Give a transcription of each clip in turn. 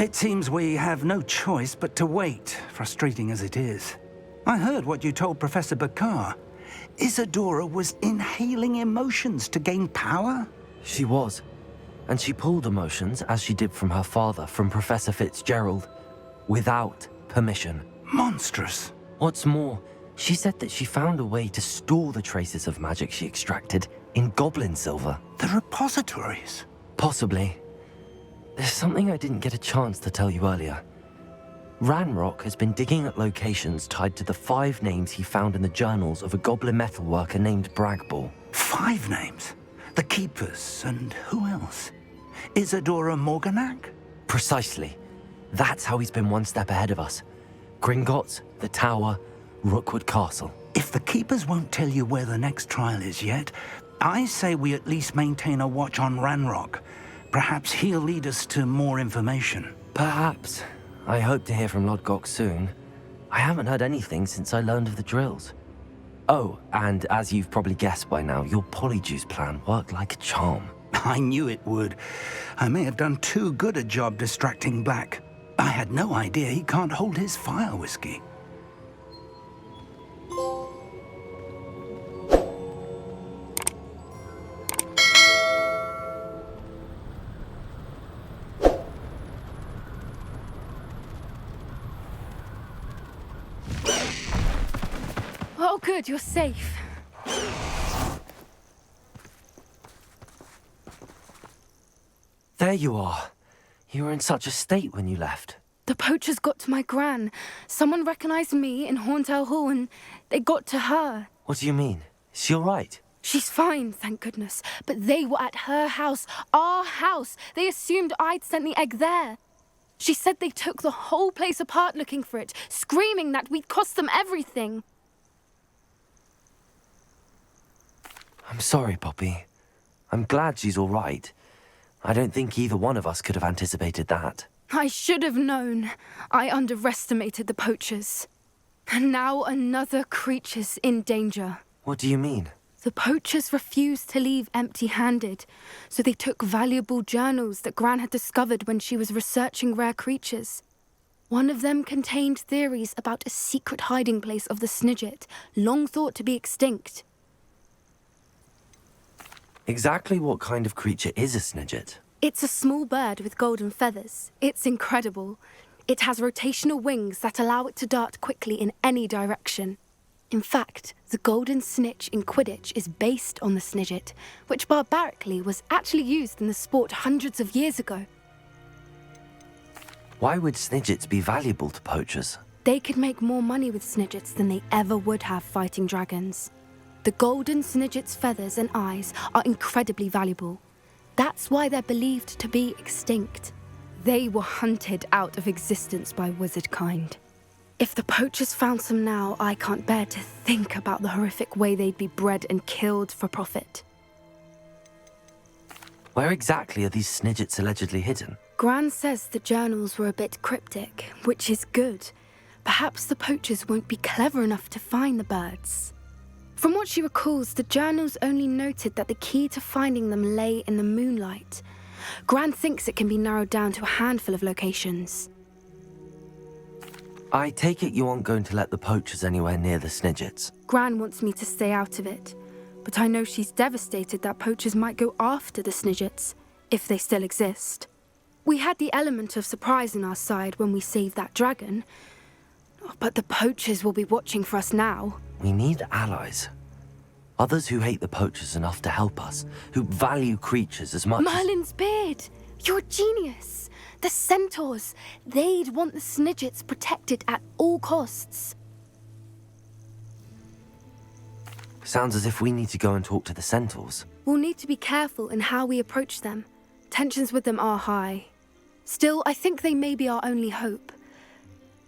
It seems we have no choice but to wait, frustrating as it is. I heard what you told Professor Bakar. Isadora was inhaling emotions to gain power? She was. And she pulled emotions, as she did from her father, from Professor Fitzgerald, without permission. Monstrous. What's more, she said that she found a way to store the traces of magic she extracted in goblin silver. The repositories? Possibly. There's something I didn't get a chance to tell you earlier. Ranrock has been digging at locations tied to the 5 names he found in the journals of a goblin metalworker named Bragball. 5 names? The Keepers, and who else? Isadora Morganac? Precisely. That's how he's been one step ahead of us. Gringotts, the Tower, Rookwood Castle. If the Keepers won't tell you where the next trial is yet, I say we at least maintain a watch on Ranrock. Perhaps he'll lead us to more information. Perhaps. I hope to hear from Lodgok soon. I haven't heard anything since I learned of the drills. Oh, and as you've probably guessed by now, your polyjuice plan worked like a charm. I knew it would. I may have done too good a job distracting Black. I had no idea he can't hold his fire whiskey. Oh, good, you're safe. There you are. You were in such a state when you left. The poachers got to my gran. Someone recognized me in Horntail Hall and they got to her. What do you mean? Is she all right? She's fine, thank goodness. But they were at her house, our house. They assumed I'd sent the egg there. She said they took the whole place apart looking for it, screaming that we'd cost them everything. I'm sorry, Poppy. I'm glad she's all right. I don't think either one of us could have anticipated that. I should have known. I underestimated the poachers. And now another creature's in danger. What do you mean? The poachers refused to leave empty-handed, so they took valuable journals that Gran had discovered when she was researching rare creatures. One of them contained theories about a secret hiding place of the Snidget, long thought to be extinct. Exactly what kind of creature is a Snidget? It's a small bird with golden feathers. It's incredible. It has rotational wings that allow it to dart quickly in any direction. In fact, the golden snitch in Quidditch is based on the Snidget, which barbarically was actually used in the sport hundreds of years ago. Why would Snidgets be valuable to poachers? They could make more money with Snidgets than they ever would have fighting dragons. The golden Snidget's feathers and eyes are incredibly valuable. That's why they're believed to be extinct. They were hunted out of existence by wizard kind. If the poachers found some now, I can't bear to think about the horrific way they'd be bred and killed for profit. Where exactly are these Snidgets allegedly hidden? Gran says the journals were a bit cryptic, which is good. Perhaps the poachers won't be clever enough to find the birds. From what she recalls, the journals only noted that the key to finding them lay in the moonlight. Gran thinks it can be narrowed down to a handful of locations. I take it you aren't going to let the poachers anywhere near the Snidgets. Gran wants me to stay out of it, but I know she's devastated that poachers might go after the Snidgets, if they still exist. We had the element of surprise on our side when we saved that dragon, but the poachers will be watching for us now. We need allies. Others who hate the poachers enough to help us, who value creatures as much Merlin's beard! You're a genius! The centaurs! They'd want the Snidgets protected at all costs. Sounds as if we need to go and talk to the centaurs. We'll need to be careful in how we approach them. Tensions with them are high. Still, I think they may be our only hope.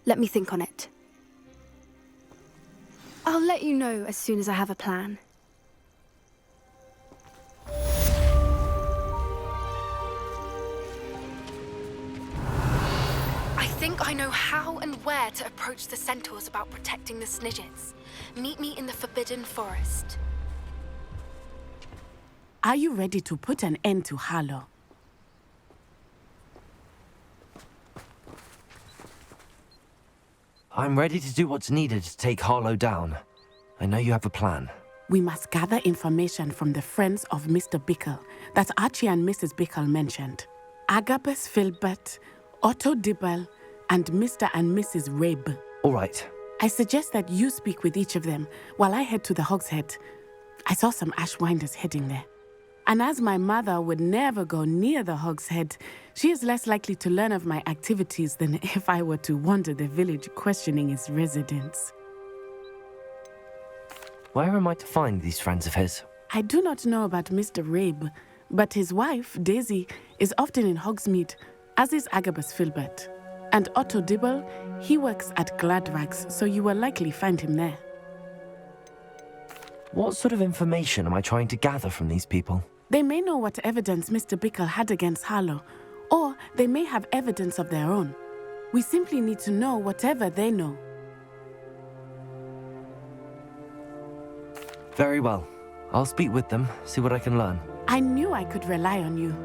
Let me think on it. I'll let you know as soon as I have a plan. I think I know how and where to approach the centaurs about protecting the Snidgets. Meet me in the Forbidden Forest. Are you ready to put an end to Harlow? I'm ready to do what's needed to take Harlow down. I know you have a plan. We must gather information from the friends of Mr. Bickle that Archie and Mrs. Bickle mentioned. Agabus Filbert, Otto Dibble, and Mr. and Mrs. Rabe. All right. I suggest that you speak with each of them while I head to the Hog's Head. I saw some Ashwinders heading there. And as my mother would never go near the Hog's Head, she is less likely to learn of my activities than if I were to wander the village questioning its residents. Where am I to find these friends of his? I do not know about Mr. Rabe, but his wife, Daisy, is often in Hogsmeade, as is Agabus Filbert. And Otto Dibble, he works at Gladrags, so you will likely find him there. What sort of information am I trying to gather from these people? They may know what evidence Mr. Bickle had against Harlow, or they may have evidence of their own. We simply need to know whatever they know. Very well. I'll speak with them, see what I can learn. I knew I could rely on you.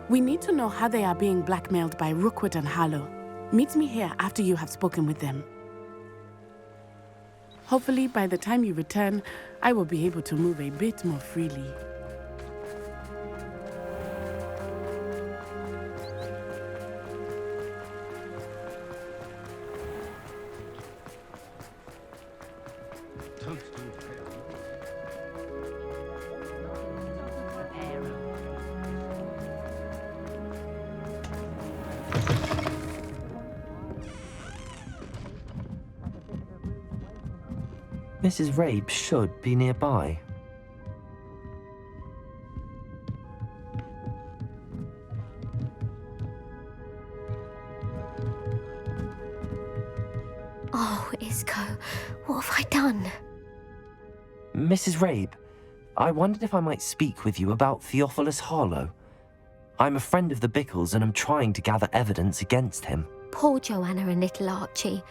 We need to know how they are being blackmailed by Rookwood and Harlow. Meet me here after you have spoken with them. Hopefully, by the time you return, I will be able to move a bit more freely. Mrs. Rabe should be nearby. Oh, Isco, what have I done? Mrs. Rabe, I wondered if I might speak with you about Theophilus Harlow. I'm a friend of the Bickles and I'm trying to gather evidence against him. Poor Joanna and little Archie.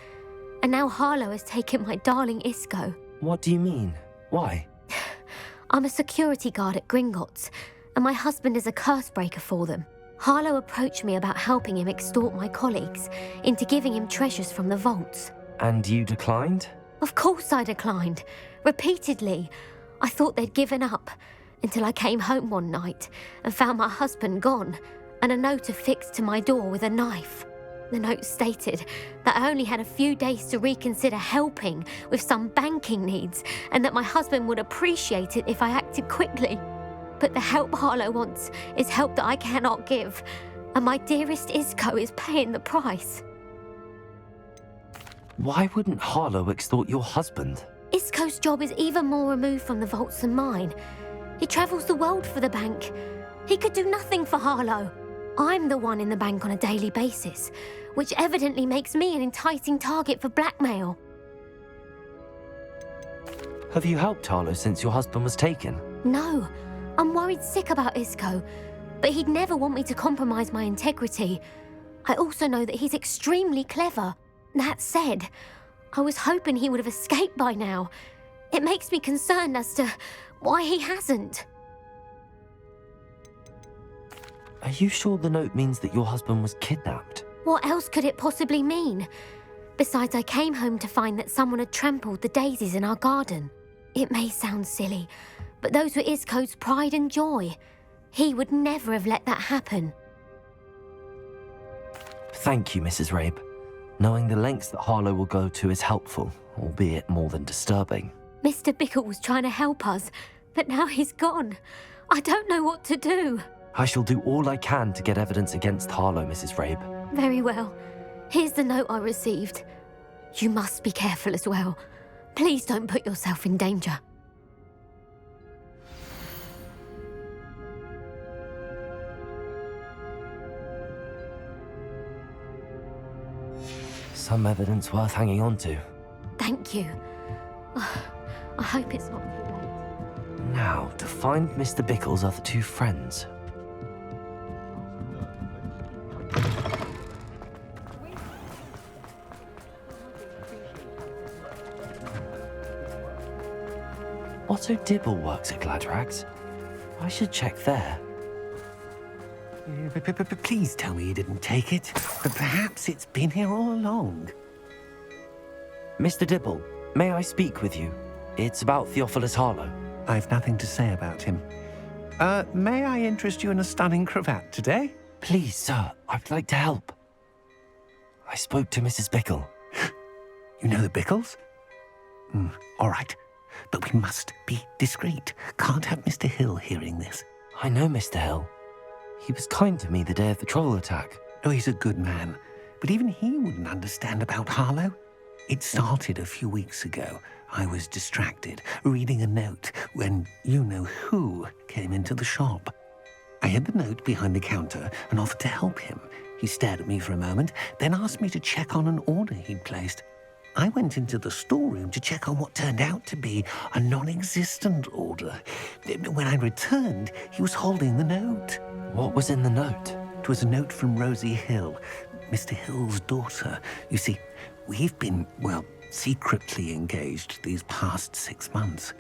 And now Harlow has taken my darling Isco. What do you mean? Why? I'm a security guard at Gringotts, and my husband is a curse breaker for them. Harlow approached me about helping him extort my colleagues into giving him treasures from the vaults. And you declined? Of course I declined. Repeatedly. I thought they'd given up, until I came home one night and found my husband gone, and a note affixed to my door with a knife. The note stated that I only had a few days to reconsider helping with some banking needs, and that my husband would appreciate it if I acted quickly. But the help Harlow wants is help that I cannot give, and my dearest Isco is paying the price. Why wouldn't Harlow extort your husband? Isco's job is even more removed from the vaults than mine. He travels the world for the bank. He could do nothing for Harlow. I'm the one in the bank on a daily basis, which evidently makes me an enticing target for blackmail. Have you helped Harlow since your husband was taken? No, I'm worried sick about Isco, but he'd never want me to compromise my integrity. I also know that he's extremely clever. That said, I was hoping he would have escaped by now. It makes me concerned as to why he hasn't. Are you sure the note means that your husband was kidnapped? What else could it possibly mean? Besides, I came home to find that someone had trampled the daisies in our garden. It may sound silly, but those were Isco's pride and joy. He would never have let that happen. Thank you, Mrs. Rabe. Knowing the lengths that Harlow will go to is helpful, albeit more than disturbing. Mr. Bickle was trying to help us, but now he's gone. I don't know what to do. I shall do all I can to get evidence against Harlow, Mrs. Rabe. Very well. Here's the note I received. You must be careful as well. Please don't put yourself in danger. Some evidence worth hanging on to. Thank you. I hope it's not too late. Now, to find Mr. Bickle's other two friends. Otto Dibble works at Gladrags. I should check there. Please tell me you didn't take it. But perhaps it's been here all along. Mr. Dibble, may I speak with you? It's about Theophilus Harlow. I've nothing to say about him. May I interest you in a stunning cravat today? Please, sir, I'd like to help. I spoke to Mrs. Bickle. You know the Bickles? All right. But we must be discreet. Can't have Mr. Hill hearing this. I know Mr. Hill. He was kind to me the day of the troll attack. Oh, he's a good man. But even he wouldn't understand about Harlow. It started a few weeks ago. I was distracted, reading a note, when you-know-who came into the shop. I hid the note behind the counter and offered to help him. He stared at me for a moment, then asked me to check on an order he'd placed. I went into the storeroom to check on what turned out to be a non-existent order. When I returned, he was holding the note. What was in the note? It was a note from Rosie Hill, Mr. Hill's daughter. You see, we've been, secretly engaged these past 6 months.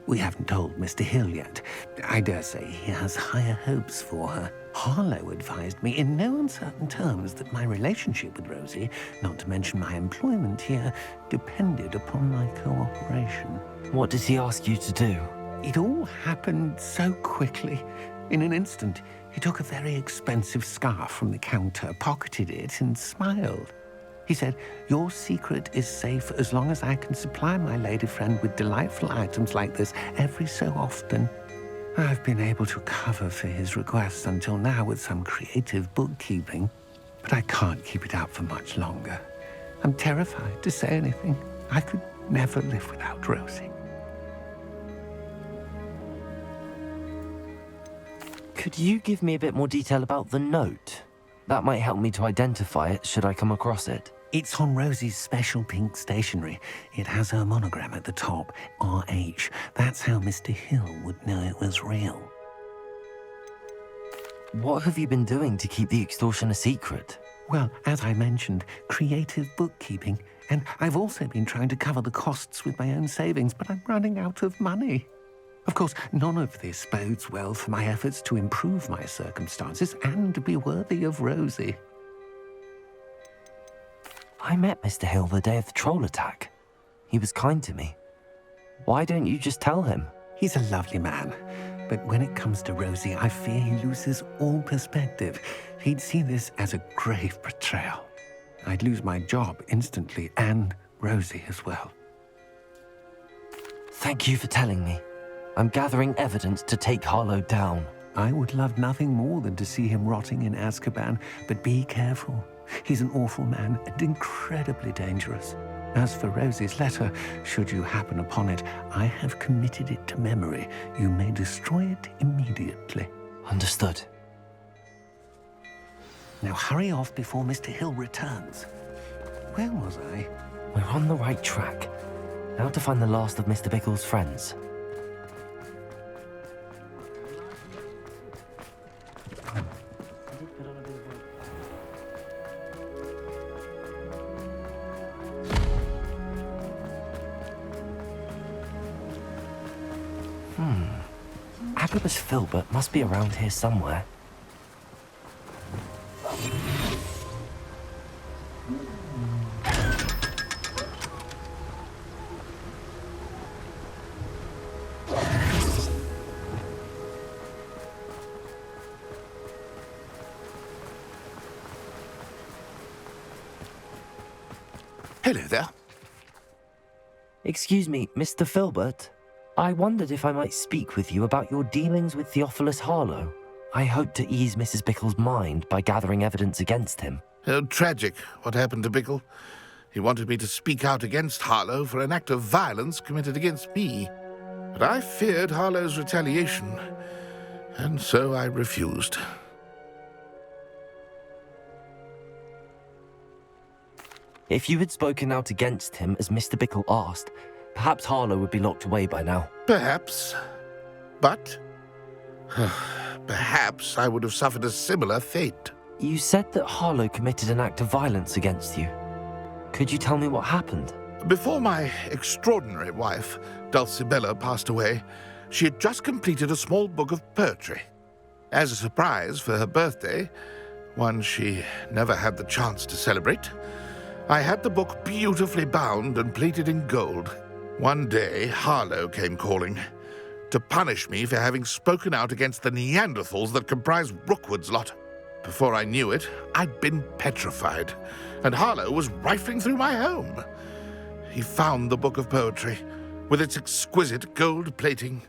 We haven't told Mr. Hill yet. I dare say he has higher hopes for her. Harlow advised me in no uncertain terms that my relationship with Rosie, not to mention my employment here, depended upon my cooperation. What did he ask you to do? It all happened so quickly. In an instant, he took a very expensive scarf from the counter, pocketed it, and smiled. He said, "Your secret is safe as long as I can supply my lady friend with delightful items like this every so often." I've been able to cover for his requests until now with some creative bookkeeping, but I can't keep it up for much longer. I'm terrified to say anything. I could never live without Rosie. Could you give me a bit more detail about the note? That might help me to identify it should I come across it. It's on Rosie's special pink stationery. It has her monogram at the top, RH. That's how Mr. Hill would know it was real. What have you been doing to keep the extortion a secret? Well, as I mentioned, creative bookkeeping. And I've also been trying to cover the costs with my own savings, but I'm running out of money. Of course, none of this bodes well for my efforts to improve my circumstances and to be worthy of Rosie. I met Mr. Hill the day of the troll attack. He was kind to me. Why don't you just tell him? He's a lovely man, but when it comes to Rosie, I fear he loses all perspective. He'd see this as a grave betrayal. I'd lose my job instantly, and Rosie as well. Thank you for telling me. I'm gathering evidence to take Harlow down. I would love nothing more than to see him rotting in Azkaban, but be careful. He's an awful man and incredibly dangerous. As for Rosie's letter, should you happen upon it, I have committed it to memory. You may destroy it immediately. Understood. Now hurry off before Mr. Hill returns. Where was I? We're on the right track. Now to find the last of Mr. Bickle's friends. Agabus Filbert must be around here somewhere. Hello there. Excuse me, Mr. Filbert. I wondered if I might speak with you about your dealings with Theophilus Harlow. I hope to ease Mrs. Bickle's mind by gathering evidence against him. Tragic, what happened to Bickle. He wanted me to speak out against Harlow for an act of violence committed against me. But I feared Harlow's retaliation, and so I refused. If you had spoken out against him as Mr. Bickle asked, perhaps Harlow would be locked away by now. Perhaps. But perhaps I would have suffered a similar fate. You said that Harlow committed an act of violence against you. Could you tell me what happened? Before my extraordinary wife, Dulcibella, passed away, she had just completed a small book of poetry. As a surprise for her birthday, one she never had the chance to celebrate, I had the book beautifully bound and plated in gold. One day, Harlow came calling to punish me for having spoken out against the Neanderthals that comprise Rookwood's lot. Before I knew it, I'd been petrified, and Harlow was rifling through my home. He found the book of poetry, with its exquisite gold plating.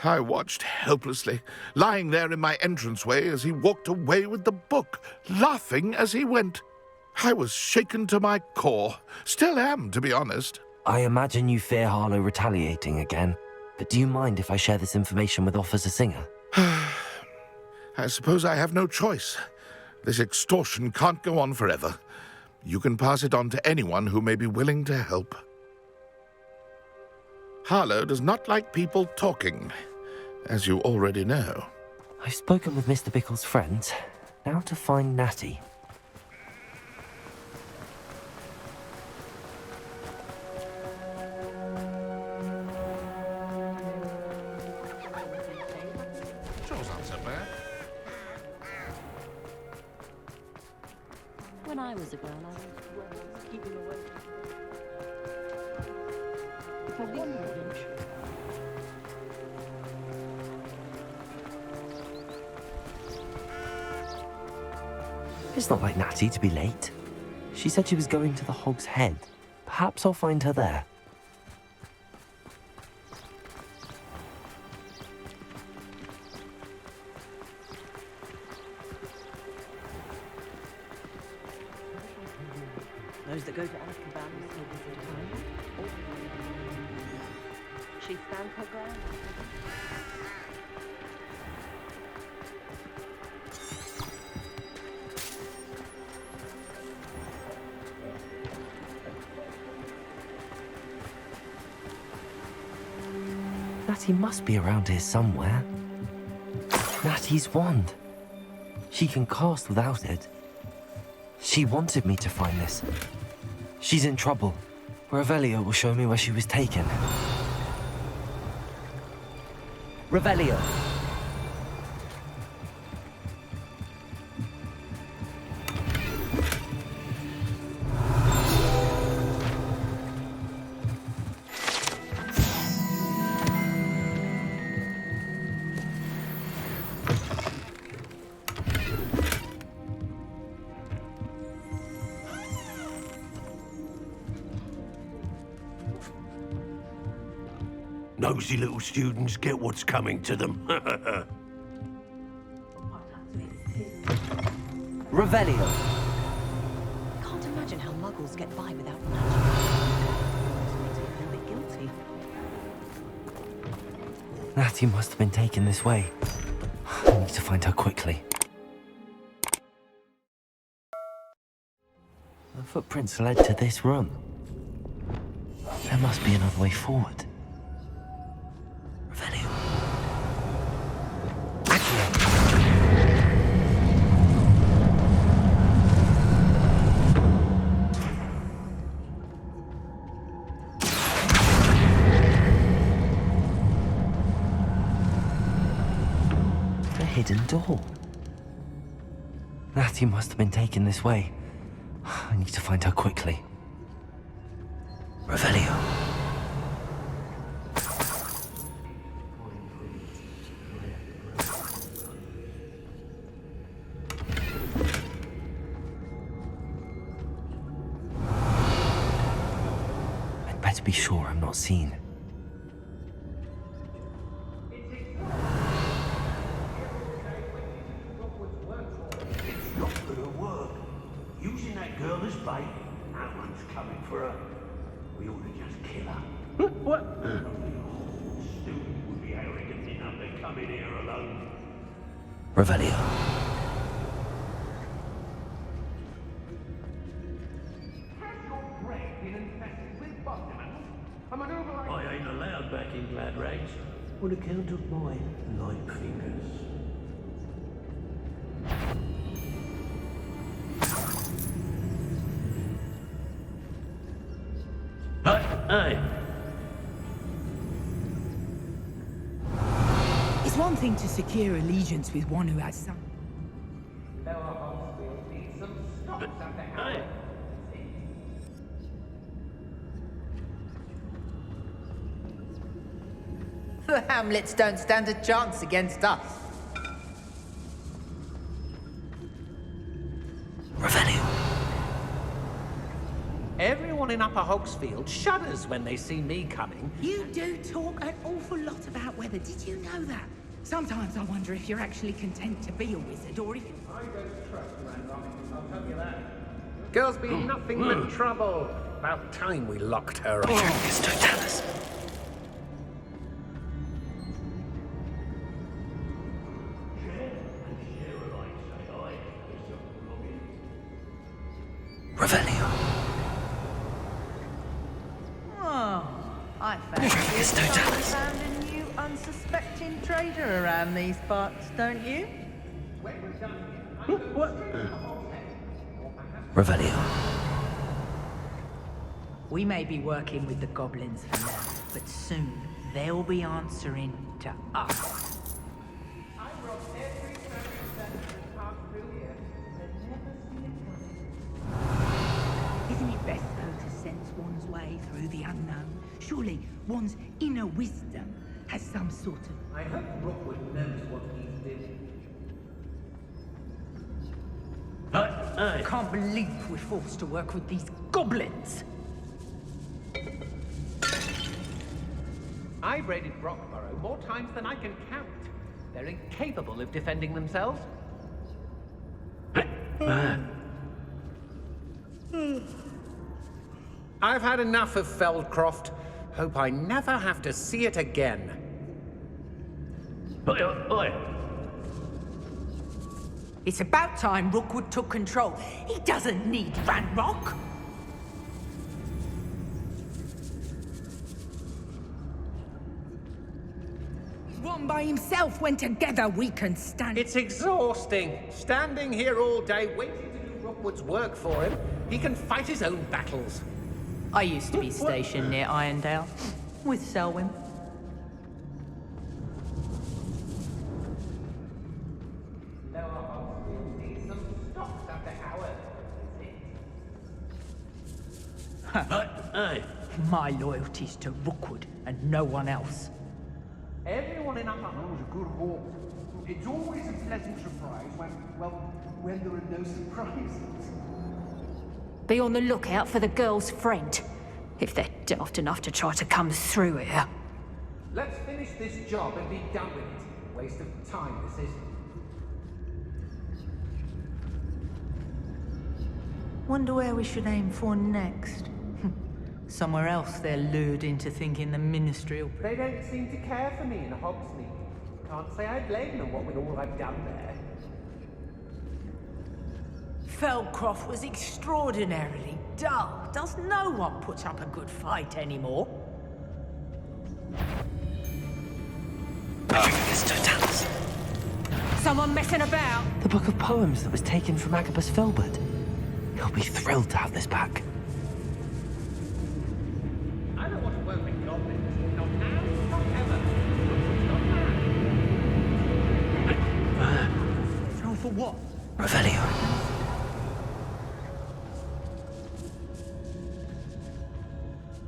I watched helplessly, lying there in my entranceway as he walked away with the book, laughing as he went. I was shaken to my core. Still am, to be honest. I imagine you fear Harlow retaliating again, but do you mind if I share this information with Officer Singer? I suppose I have no choice. This extortion can't go on forever. You can pass it on to anyone who may be willing to help. Harlow does not like people talking, as you already know. I've spoken with Mr. Bickle's friends. Now to find Natty. Chores aren't so bad. When I was a girl, I was keeping away. If I wanted an inch. It's not like Natty to be late. She said she was going to the Hog's Head. Perhaps I'll find her there. Those that go to Azkaban still visit time. She stands her ground. Natty must be around here somewhere. Natty's wand. She can cast without it. She wanted me to find this. She's in trouble. Revelio will show me where she was taken. Revelio! Nosy little students get what's coming to them. Revelio! Can't imagine how muggles get by without magic. Makes me feel a bit guilty. Natty must have been taken this way. I need to find her quickly. The footprints led to this room. There must be another way forward. Revelio. Accio. A hidden door. Natty must have been taken this way. I need to find her quickly. Revelio. I'd better be sure I'm not seen. It's not gonna work. Using that girl as bait, no one's coming for her. We ought to just kill her. What? Student would be arrogant enough to come in here alone. Revelio. I ain't allowed back in Glad Rags on account of my light fingers. Hey! It's one thing to secure allegiance with one who has some. Hey! The Hamlets don't stand a chance against us. Revelio. Everyone in Upper Hogsfield shudders when they see me coming. You do talk an awful lot about weather. Did you know that? Sometimes I wonder if you're actually content to be a wizard, or if you... I don't trust Randolph, I'll tell you that. Girl's been nothing but trouble. About time we locked her up. Revelio. Oh, I found a new unsuspecting trader around these parts, don't you? Revelio. We may be working with the goblins for now, but soon they'll be answering to us. Isn't it best, though, to sense one's way through the unknown? Surely one's inner wisdom has some sort of... I hope Rookwood knows what he's doing. I can't believe we're forced to work with these goblins. I've raided Brockborough more times than I can count. They're incapable of defending themselves. I've had enough of Feldcroft. Hope I never have to see it again. It's about time Rookwood took control. He doesn't need Ranrock. He's one by himself when together we can stand... It's exhausting. Standing here all day waiting to do Rookwood's work for him. He can fight his own battles. I used to be stationed near Irondale with Selwyn. My loyalty's to Rookwood and no one else. Everyone in Upper Hall's a good hawk. It's always a pleasant surprise when there are no surprises. Be on the lookout for the girl's friend, if they're daft enough to try to come through here. Let's finish this job and be done with it. Waste of time, this is. Wonder where we should aim for next. Somewhere else they're lured into thinking the Ministry will... They don't seem to care for me in Hogsmeade. Can't say I blame them, what with all I've done there. Feldcroft was extraordinarily dull. Does no one put up a good fight anymore? Someone messing about? The book of poems that was taken from Agabus Filbert. He'll be thrilled to have this back. I don't want to work with goblins. Not now, not ever. Not now. Throw for what? Revelio.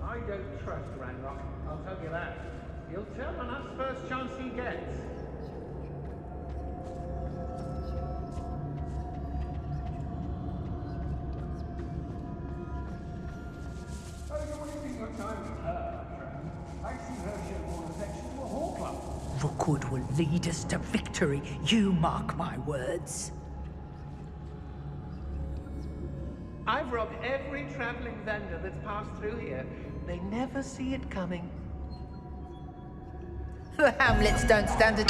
I don't trust Ranrock, I'll tell you that. He'll turn on us first chance he gets. Rookwood will lead us to victory. You mark my words. I've robbed every traveling vendor that's passed through here. They never see it coming. The Hamlets don't stand a...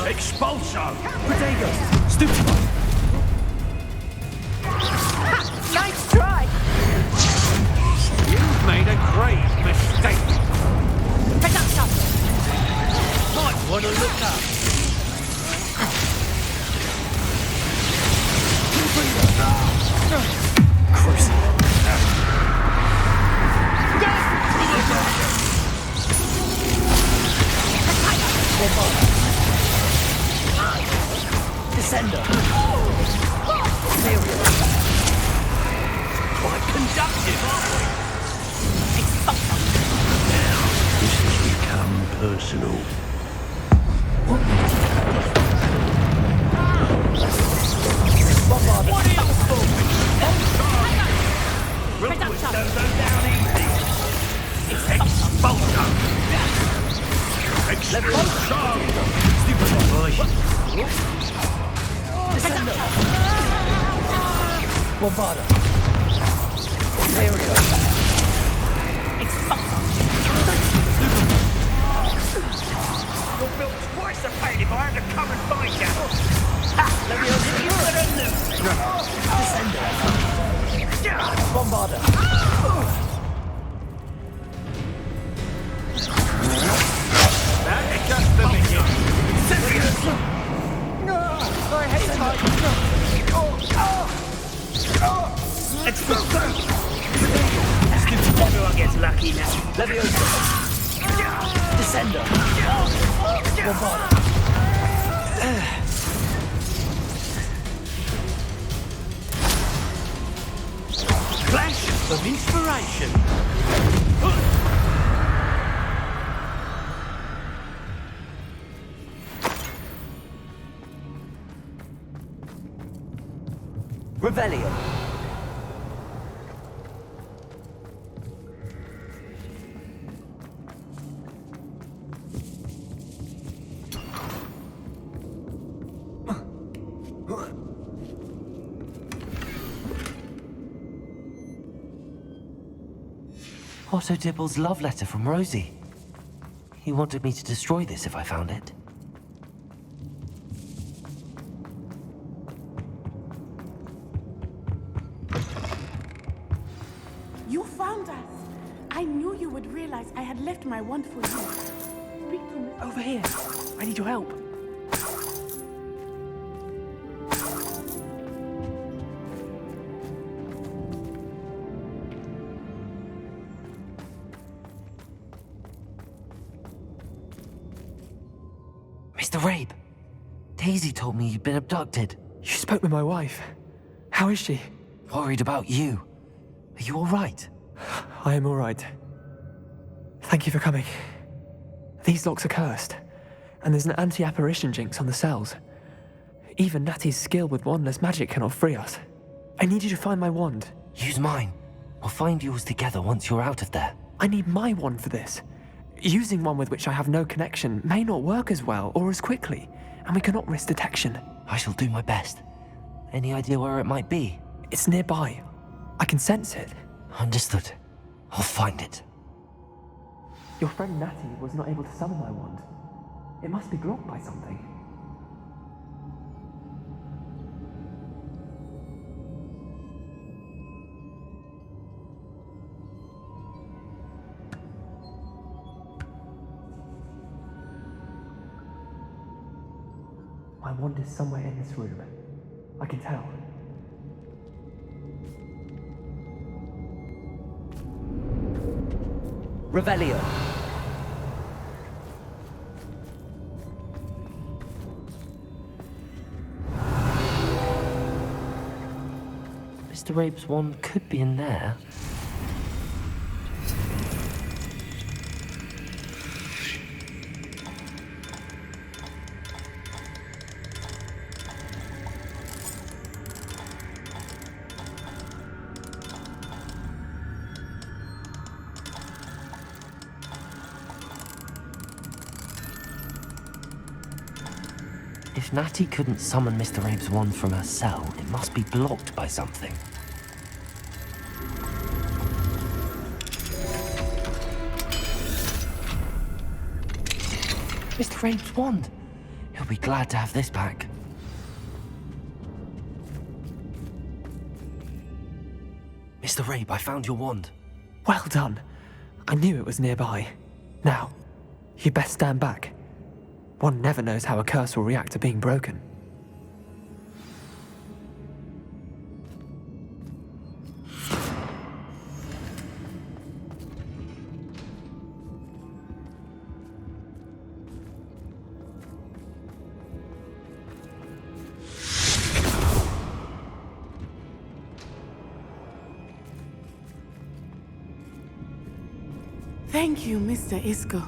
Expulso! Protego! Stupefy! Nice try! You've made a grave mistake! Production! Might want to look up. Descender! Quite conductive, aren't we? This has become personal. Bombarda. There we go. You're built twice the pain if I had to come and find you. Ha! Let me open you for the Descender. Bombarda. That is just the beginning. I hate heights. Everyone gets lucky now. Leviosa. Descender. Bombarda. Flash of inspiration. Revelio. Otto Dibble's love letter from Rosie. He wanted me to destroy this if I found it. You found us. I knew you would realize I had left my wand for you. Speak to me. Over here. I need your help. Mr. Rabe, Daisy told me you'd been abducted. You spoke with my wife. How is she? Worried about you. Are you all right? I am all right. Thank you for coming. These locks are cursed, and there's an anti-apparition jinx on the cells. Even Natty's skill with wandless magic cannot free us. I need you to find my wand. Use mine. We'll find yours together once you're out of there. I need my wand for this. Using one with which I have no connection may not work as well or as quickly, and we cannot risk detection. I shall do my best. Any idea where it might be? It's nearby. I can sense it. Understood. I'll find it. Your friend Natty was not able to summon my wand. It must be blocked by something. My wand is somewhere in this room. I can tell. Revelio. Mr. Rabe's wand could be in there. If Natty couldn't summon Mr. Rabe's wand from her cell, it must be blocked by something. Mr. Rabe's wand! He'll be glad to have this back. Mr. Rabe, I found your wand. Well done. I knew it was nearby. Now, you best stand back. One never knows how a curse will react to being broken. Thank you, Mr. Isco.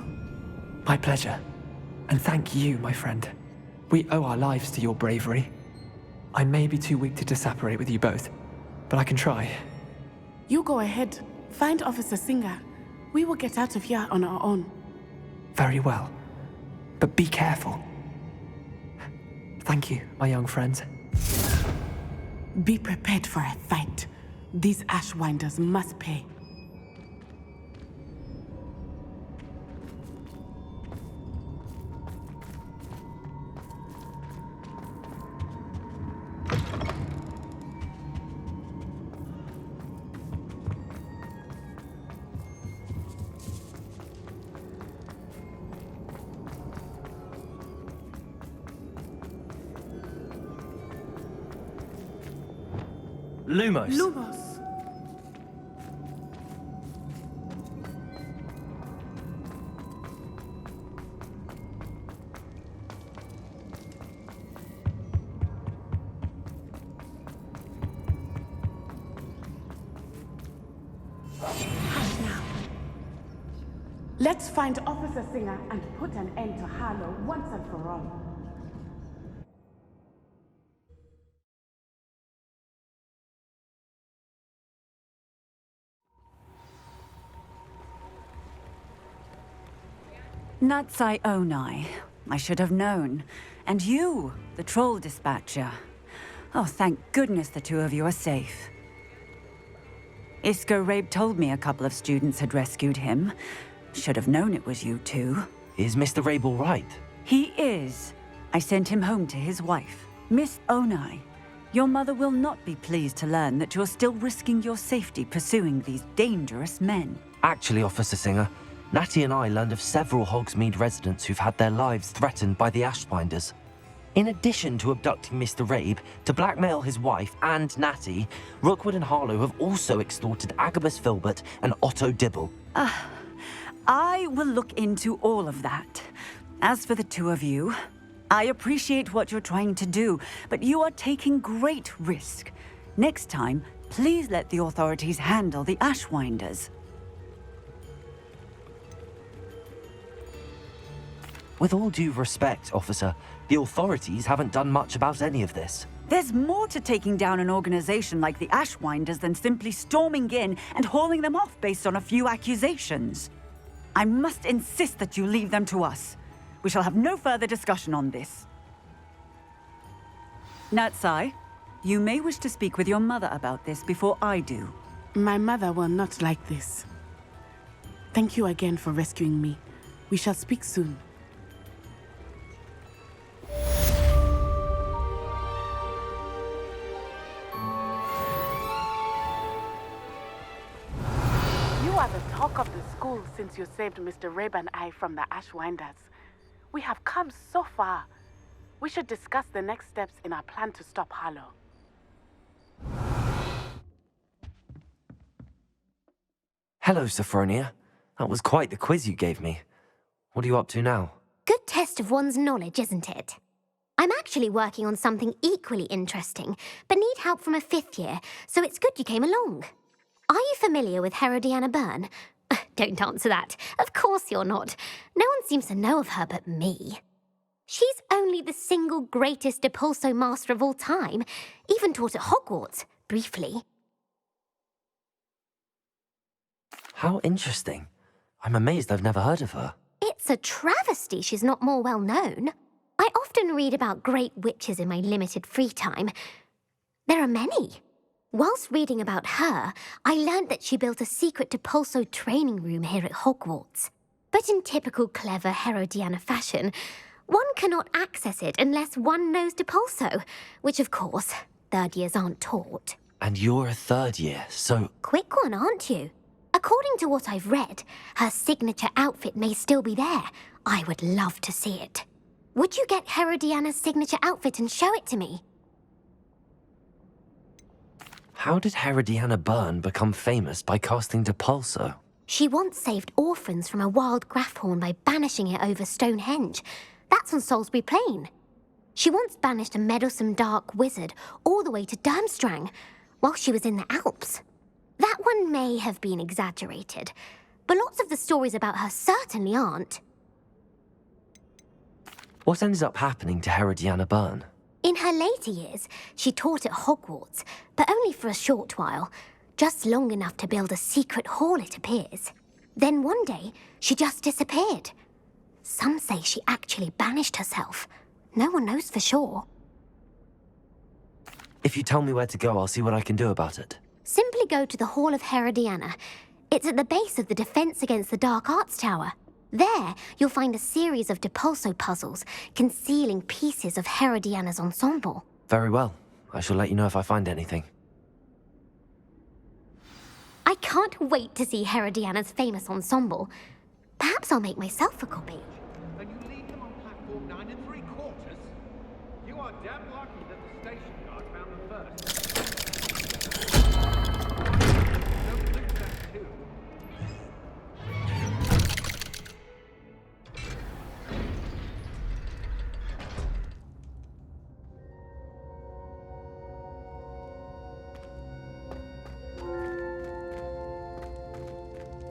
My pleasure. And thank you, my friend. We owe our lives to your bravery. I may be too weak to disapparate with you both, but I can try. You go ahead. Find Officer Singer. We will get out of here on our own. Very well. But be careful. Thank you, my young friends. Be prepared for a fight. These Ashwinders must pay. Lumos. Lumos. Hush now. Let's find Officer Singer and put an end to Harlow once and for all. Natsai Onai. I should have known. And you, the troll dispatcher. Oh, thank goodness the two of you are safe. Isco Rabe told me a couple of students had rescued him. Should have known it was you two. Is Mr. Rabe all right? He is. I sent him home to his wife. Miss Onai, your mother will not be pleased to learn that you're still risking your safety pursuing these dangerous men. Actually, Officer Singer, Natty and I learned of several Hogsmeade residents who've had their lives threatened by the Ashbinders. In addition to abducting Mr. Rabe to blackmail his wife and Natty, Rookwood and Harlow have also extorted Agabus Filbert and Otto Dibble. I will look into all of that. As for the two of you, I appreciate what you're trying to do, but you are taking great risk. Next time, please let the authorities handle the Ashwinders. With all due respect, officer, the authorities haven't done much about any of this. There's more to taking down an organization like the Ashwinders than simply storming in and hauling them off based on a few accusations. I must insist that you leave them to us. We shall have no further discussion on this. Natsai, you may wish to speak with your mother about this before I do. My mother will not like this. Thank you again for rescuing me. We shall speak soon. You are the talk of the school since you saved Mr. Rabe and I from the Ashwinders. We have come so far. We should discuss the next steps in our plan to stop Harlow. Hello, Sophronia. That was quite the quiz you gave me. What are you up to now? Good test of one's knowledge, isn't it? I'm actually working on something equally interesting, but need help from a 5th year, so it's good you came along. Are you familiar with Herodiana Byrne? Don't answer that. Of course you're not. No one seems to know of her but me. She's only the single greatest Depulso master of all time, even taught at Hogwarts, briefly. How interesting. I'm amazed I've never heard of her. It's a travesty she's not more well known. I often read about great witches in my limited free time. There are many. Whilst reading about her, I learned that she built a secret Depulso training room here at Hogwarts. But in typical clever Herodiana fashion, one cannot access it unless one knows Depulso, which of course, 3rd years aren't taught. And you're a 3rd year, so... Quick one, aren't you? According to what I've read, her signature outfit may still be there. I would love to see it. Would you get Herodiana's signature outfit and show it to me? How did Herodiana Byrne become famous by casting Depulso? She once saved orphans from a wild Grafthorn by banishing it over Stonehenge. That's on Salisbury Plain. She once banished a meddlesome dark wizard all the way to Durmstrang while she was in the Alps. That one may have been exaggerated, but lots of the stories about her certainly aren't. What ended up happening to Herodiana Byrne? In her later years, she taught at Hogwarts, but only for a short while, just long enough to build a secret hall, it appears. Then one day, she just disappeared. Some say she actually banished herself. No one knows for sure. If you tell me where to go, I'll see what I can do about it. Simply go to the Hall of Herodiana. It's at the base of the Defense Against the Dark Arts Tower. There, you'll find a series of Depulso puzzles concealing pieces of Herodiana's ensemble. Very well. I shall let you know if I find anything. I can't wait to see Herodiana's famous ensemble. Perhaps I'll make myself a copy. And you leave them on platform 9 3/4? You are damn lucky that the station guard found them first. Don't lose that too.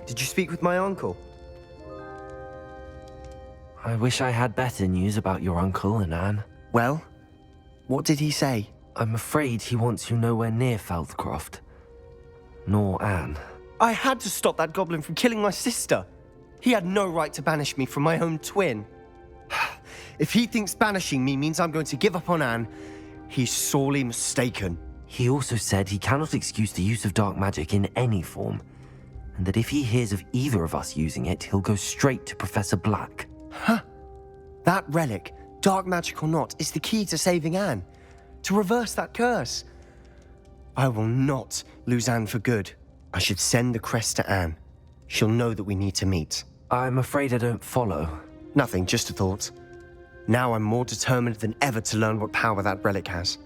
Did you speak with my uncle? I wish I had better news about your uncle and Anne. Well, what did he say? I'm afraid he wants you nowhere near Feldcroft. Nor Anne. I had to stop that goblin from killing my sister. He had no right to banish me from my own twin. If he thinks banishing me means I'm going to give up on Anne, he's sorely mistaken. He also said he cannot excuse the use of dark magic in any form, and that if he hears of either of us using it, he'll go straight to Professor Black. Huh. That relic, dark magic or not, is the key to saving Anne. To reverse that curse. I will not lose Anne for good. I should send the crest to Anne. She'll know that we need to meet. I'm afraid I don't follow. Nothing, just a thought. Now I'm more determined than ever to learn what power that relic has.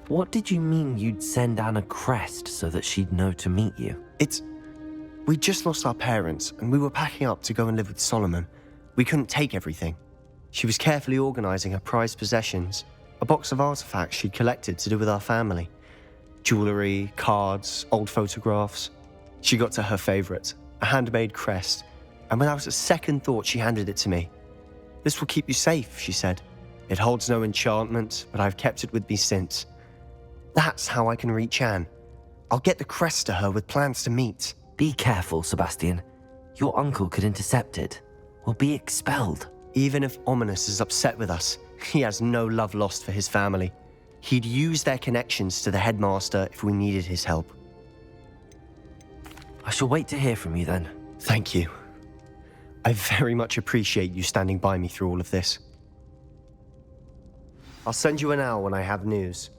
What did you mean you'd send Anne a crest so that she'd know to meet you? We just lost our parents, and we were packing up to go and live with Solomon. We couldn't take everything. She was carefully organizing her prized possessions, a box of artifacts she'd collected to do with our family. Jewelry, cards, old photographs. She got to her favorite, a handmade crest, and without a second thought, she handed it to me. "This will keep you safe," she said. "It holds no enchantment, but I've kept it with me since. That's how I can reach Anne. I'll get the crest to her with plans to meet." Be careful, Sebastian. Your uncle could intercept it. We'll be expelled. Even if Ominous is upset with us, he has no love lost for his family. He'd use their connections to the headmaster if we needed his help. I shall wait to hear from you then. Thank you. I very much appreciate you standing by me through all of this. I'll send you an owl when I have news.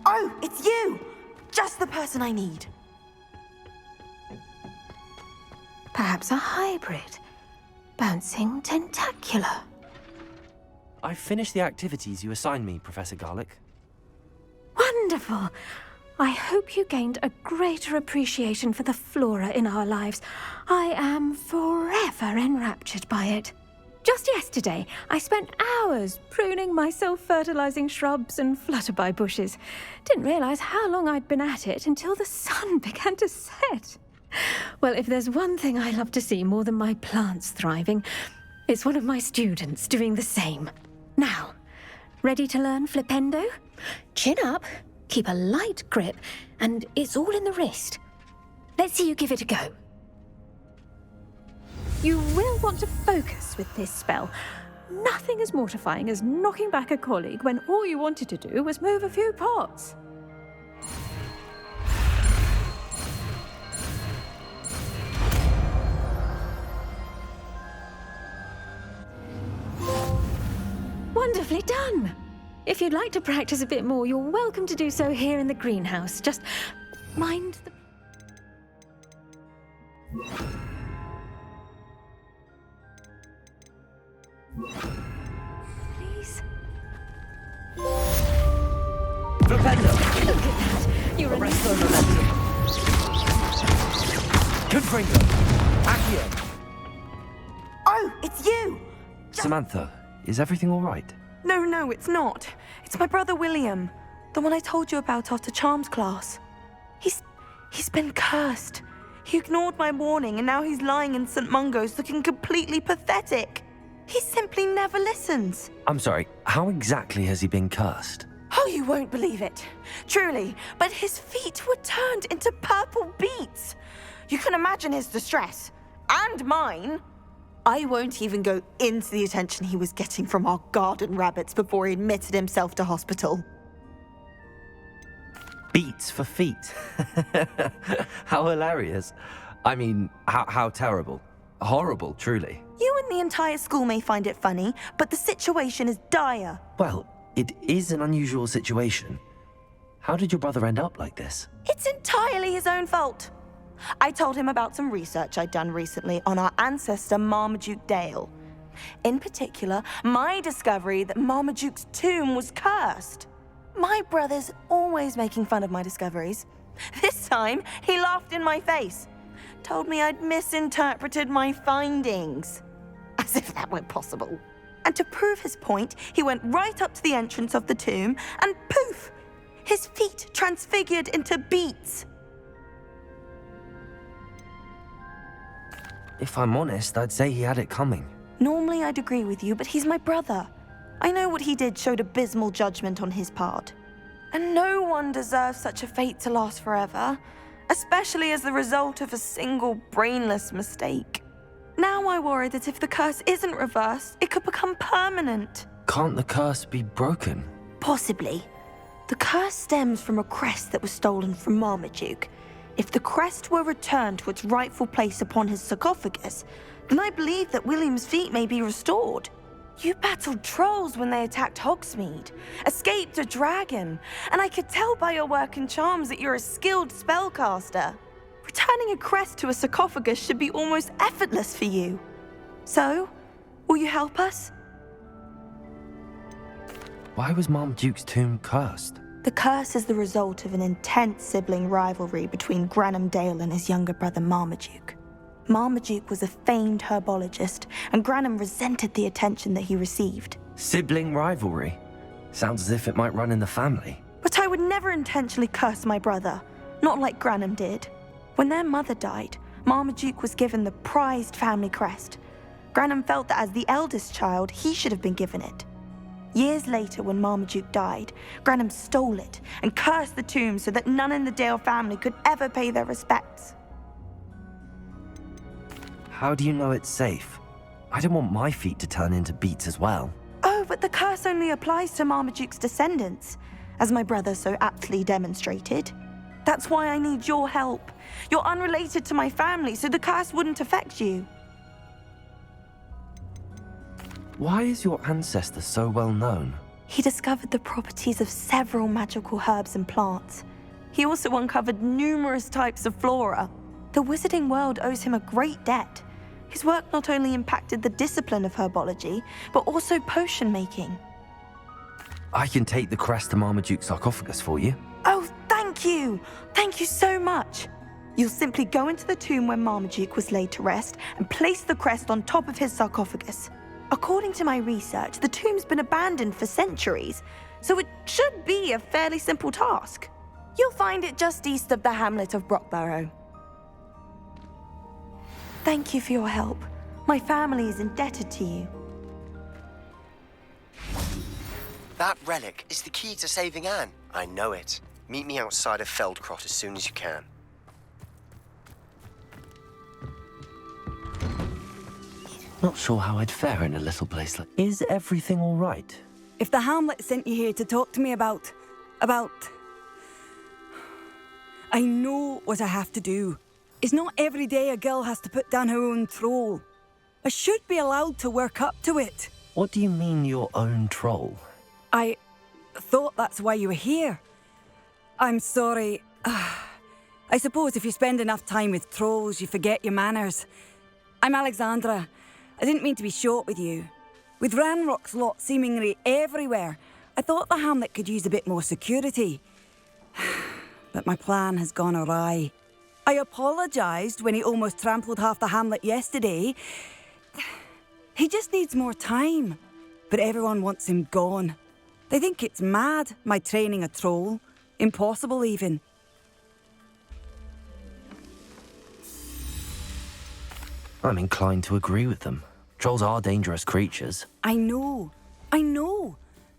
Oh, it's you! Just the person I need. Perhaps a hybrid. Bouncing tentacular. I've finished the activities you assigned me, Professor Garlick. Wonderful! I hope you gained a greater appreciation for the flora in our lives. I am forever enraptured by it. Just yesterday, I spent hours pruning my self-fertilizing shrubs and flutterby bushes. Didn't realize how long I'd been at it until the sun began to set. Well, if there's one thing I love to see more than my plants thriving, it's one of my students doing the same. Now, ready to learn Flipendo? Chin up, keep a light grip, and it's all in the wrist. Let's see you give it a go. You will want to focus with this spell. Nothing as mortifying as knocking back a colleague when all you wanted to do was move a few pots. Wonderfully done! If you'd like to practice a bit more, you're welcome to do so here in the greenhouse. Just mind the... Please? Flipendo! Look at that! You're a Arresto momentum! Confringo! Accio! Oh, it's you! Samantha, is everything all right? No, it's not. It's my brother William. The one I told you about after Charms class. He's been cursed. He ignored my warning and now he's lying in St. Mungo's looking completely pathetic. He simply never listens. I'm sorry, how exactly has he been cursed? Oh, you won't believe it. Truly, but his feet were turned into purple beets. You can imagine his distress. And mine. I won't even go into the attention he was getting from our garden rabbits before he admitted himself to hospital. Beats for feet. How hilarious. I mean, how terrible. Horrible, truly. You and the entire school may find it funny, but the situation is dire. Well, it is an unusual situation. How did your brother end up like this? It's entirely his own fault. I told him about some research I'd done recently on our ancestor Marmaduke Dale. In particular, my discovery that Marmaduke's tomb was cursed. My brother's always making fun of my discoveries. This time, he laughed in my face. Told me I'd misinterpreted my findings. As if that were possible. And to prove his point, he went right up to the entrance of the tomb and poof! His feet transfigured into beets. If I'm honest, I'd say he had it coming. Normally I'd agree with you, but he's my brother. I know what he did showed abysmal judgment on his part. And no one deserves such a fate to last forever, especially as the result of a single brainless mistake. Now I worry that if the curse isn't reversed, it could become permanent. Can't the curse be broken? Possibly. The curse stems from a crest that was stolen from Marmaduke. If the crest were returned to its rightful place upon his sarcophagus, then I believe that William's feet may be restored. You battled trolls when they attacked Hogsmeade, escaped a dragon, and I could tell by your work and charms that you're a skilled spellcaster. Returning a crest to a sarcophagus should be almost effortless for you. So, will you help us? Why was Marmaduke's tomb cursed? The curse is the result of an intense sibling rivalry between Granham Dale and his younger brother Marmaduke. Marmaduke was a famed herbologist, and Granham resented the attention that he received. Sibling rivalry? Sounds as if it might run in the family. But I would never intentionally curse my brother, not like Granham did. When their mother died, Marmaduke was given the prized family crest. Granham felt that as the eldest child, he should have been given it. Years later, when Marmaduke died, Granham stole it and cursed the tomb so that none in the Dale family could ever pay their respects. How do you know it's safe? I don't want my feet to turn into beets as well. Oh, but the curse only applies to Marmaduke's descendants, as my brother so aptly demonstrated. That's why I need your help. You're unrelated to my family, so the curse wouldn't affect you. Why is your ancestor so well known? He discovered the properties of several magical herbs and plants. He also uncovered numerous types of flora. The wizarding world owes him a great debt. His work not only impacted the discipline of herbology, but also potion making. I can take the crest to Marmaduke's sarcophagus for you. Oh, thank you! Thank you so much! You'll simply go into the tomb where Marmaduke was laid to rest and place the crest on top of his sarcophagus. According to my research, the tomb's been abandoned for centuries, so it should be a fairly simple task. You'll find it just east of the hamlet of Brockborough. Thank you for your help. My family is indebted to you. That relic is the key to saving Anne. I know it. Meet me outside of Feldcrot as soon as you can. Not sure how I'd fare in a little place like... Is everything all right? If the Hamlet sent you here to talk to me about... I know what I have to do. It's not every day a girl has to put down her own troll. I should be allowed to work up to it. What do you mean, your own troll? I thought that's why you were here. I'm sorry. I suppose if you spend enough time with trolls, you forget your manners. I'm Alexandra. I didn't mean to be short with you. With Ranrock's lot seemingly everywhere, I thought the hamlet could use a bit more security. But my plan has gone awry. I apologised when he almost trampled half the hamlet yesterday. He just needs more time. But everyone wants him gone. They think it's mad, my training a troll. Impossible, even. I'm inclined to agree with them. Trolls are dangerous creatures. I know.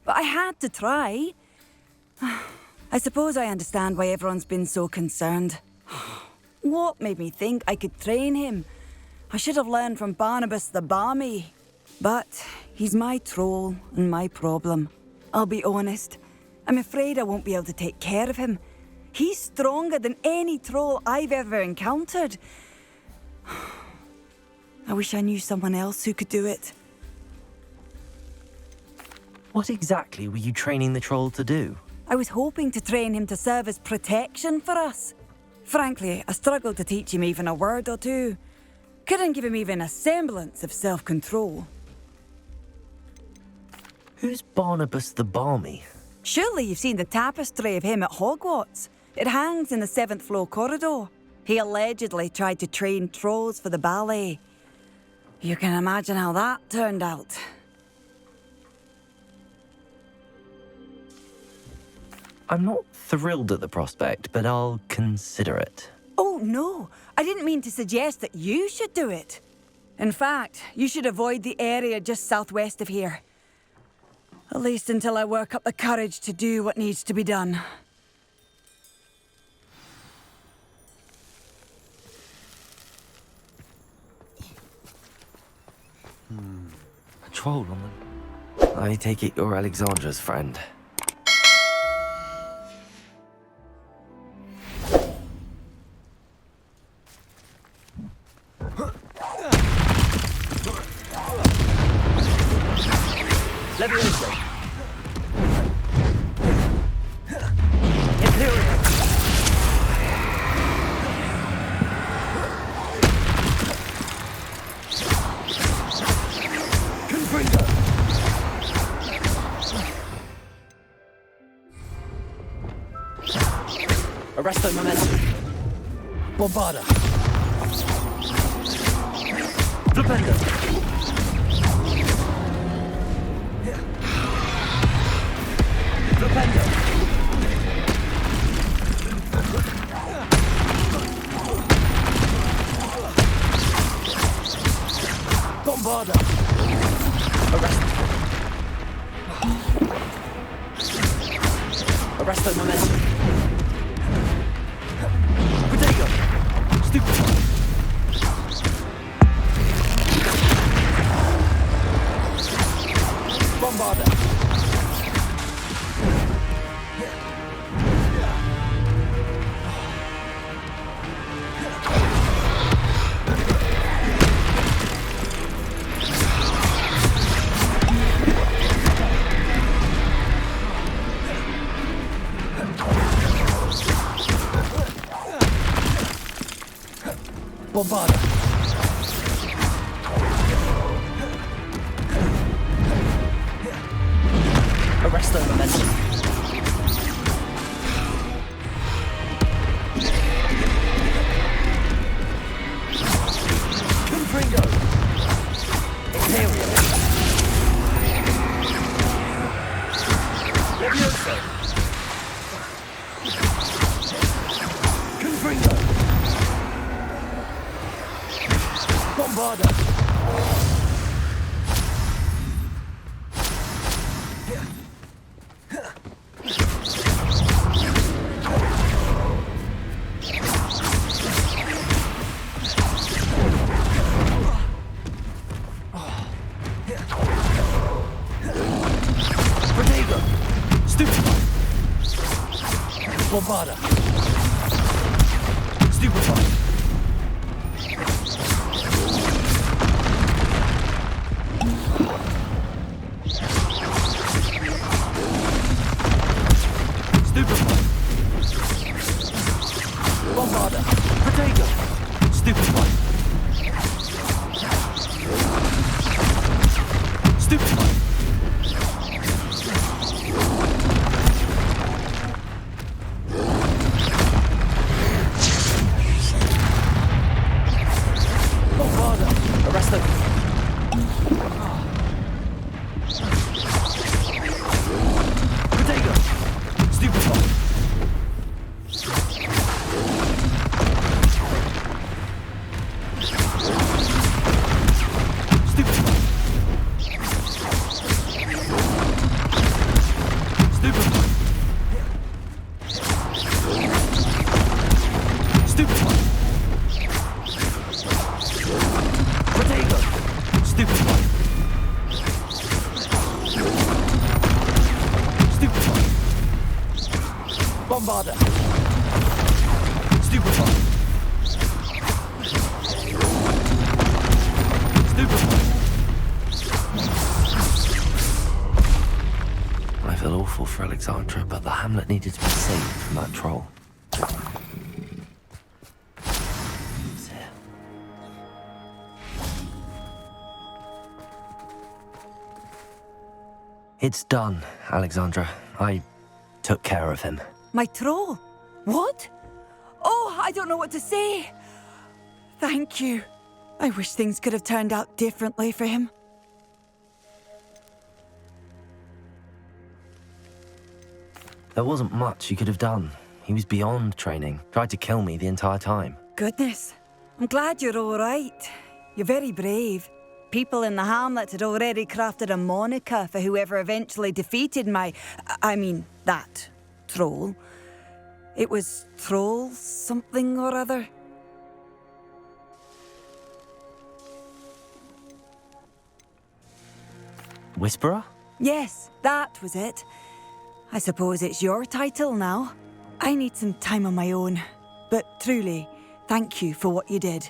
But I had to try. I suppose I understand why everyone's been so concerned. What made me think I could train him? I should have learned from Barnabas the Barmy. But he's my troll and my problem. I'll be honest. I'm afraid I won't be able to take care of him. He's stronger than any troll I've ever encountered. I wish I knew someone else who could do it. What exactly were you training the troll to do? I was hoping to train him to serve as protection for us. Frankly, I struggled to teach him even a word or two. Couldn't give him even a semblance of self-control. Who's Barnabas the Barmy? Surely you've seen the tapestry of him at Hogwarts. It hangs in the 7th floor corridor. He allegedly tried to train trolls for the ballet. You can imagine how that turned out. I'm not thrilled at the prospect, but I'll consider it. Oh, no. I didn't mean to suggest that you should do it. In fact, you should avoid the area just southwest of here. At least until I work up the courage to do what needs to be done. A troll on them. I take it you're Alexandra's friend. Leviosa. Arresto momentum. Bombarda. Flipendo. Flipendo. Bombarda. Arresto momentum. Protego. Stupefy. Bombarda. Bombarda. Arresto momentum. Confringo. Imperial. Leviosa. Confringo. Bombarda. Protego. Stupefy. Bombarda. Stupefy. Bombarda. Protego. Stupefy. Stupefy. Bombarda. Arresto. bother. Stupefy. I feel awful for Alexandra, but the hamlet needed to be saved from that troll. It's done, Alexandra. I took care of him. My troll? What? Oh, I don't know what to say. Thank you. I wish things could have turned out differently for him. There wasn't much you could have done. He was beyond training. Tried to kill me the entire time. Goodness. I'm glad you're all right. You're very brave. People in the hamlet had already crafted a moniker for whoever eventually defeated that troll. It was Troll something or other. Whisperer? Yes, that was it. I suppose it's your title now. I need some time on my own. But truly, thank you for what you did.